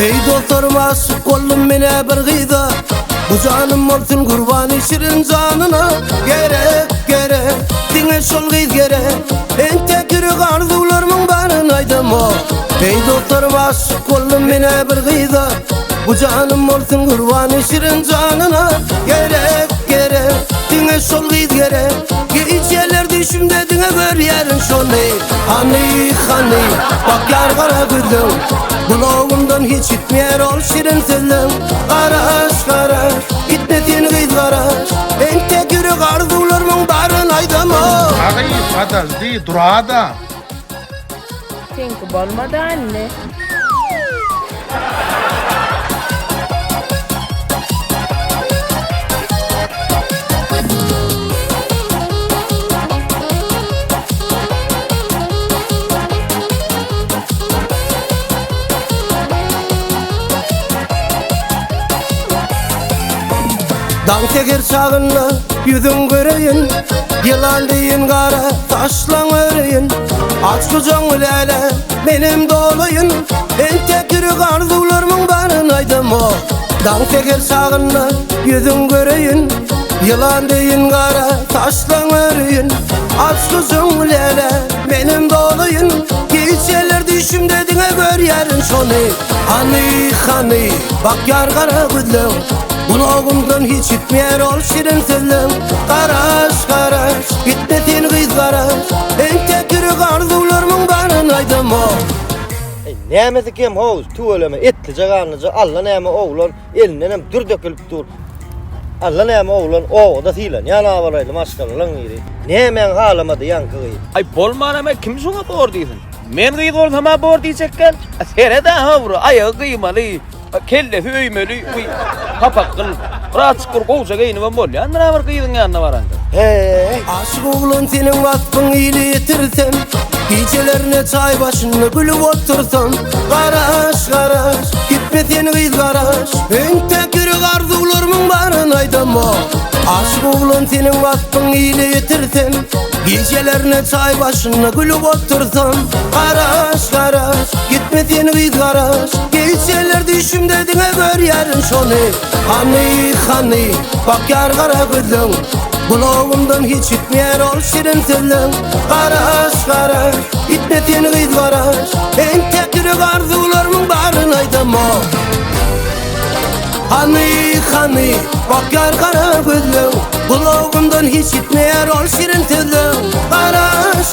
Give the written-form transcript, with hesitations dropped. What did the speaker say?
Ey dostlarım aşık kollum mene bir gıyda, bu canım olsun kurbanı şirin canına. Gerek dine şol gıyt gerek, en tekürük arzularımın barın aydım o. Ey dostlarım aşık kollum mene bir gıyda, bu canım olsun kurbanı şirin canına. Gerek dine şol gıyt gerek, geceler düşümde dine gör yerin şonu. Hani bak yar kara gözüm, kulağımdan hiç gitmeyer ol şirin sözüm. Karaş gitmesin kız karaş, en tek yürek arzularımın barın aydım o. Ağayı sadaz değil durağda. Tinko olmadı anne. Dağ teker çağınla yüzün göreyin, yılan deyin kara taşlan öreyin. Aç kucağın lele benim dolayın, en tek yürek arzularımın barın aydım o. Dağ teker çağınla yüzün göreyin, yılan deyin kara taşlan öreyin. Aç kucağın lele benim dolayın, geceler düşümde dine gör yerin şonu. Hani bak yar kara gözlüm, kulağımdan hiç gitmeyer ol şirin sözüm. Karaş gitmesin kız karaş, en tek yürek arzularımın barın aydım o. Nämesi kim hovuz tuğulama etlice karnıca Allah näme oğlan elinden hem dur dökülüp dur. Allah näme oğlan o da silen yana varaylı maşkallah lan yeri. Nämen halamadı yankıyı. Ay bolmanama kim şuna bor diýsin? Men gıyt ortama bor diýjekken, sere da havru ayağı kıymaly, kelle höýmeli, kapak kıl, raçkur gowsa geyni ben bol. Anna var gıydyň ýanyna baranda. Hey. Aşık oğlan senin vasfın iyili yetirsem, gecelerine çay başında gülüp otursam. Karaş gitmesin kız karaş, en tek yürek arzularımın barın aydım o. Aşık oğlan senin vasfın iyili yetirsem, gecelerine çay başında gülüp otursam. Karaş gitmesin kız karaş, geceler düşümde dine gör yerin şonu. Hani bak yar kara gözüm, kulağımdan hiç gitmeyer ol şirin sözüm. Karaş gitmesin kız karaş, en tek yürek arzularımın barın aydım o. Hani bak yar kara gözlüm, kulağımdan hiç gitmeyer ol şirin sözüm. Karaş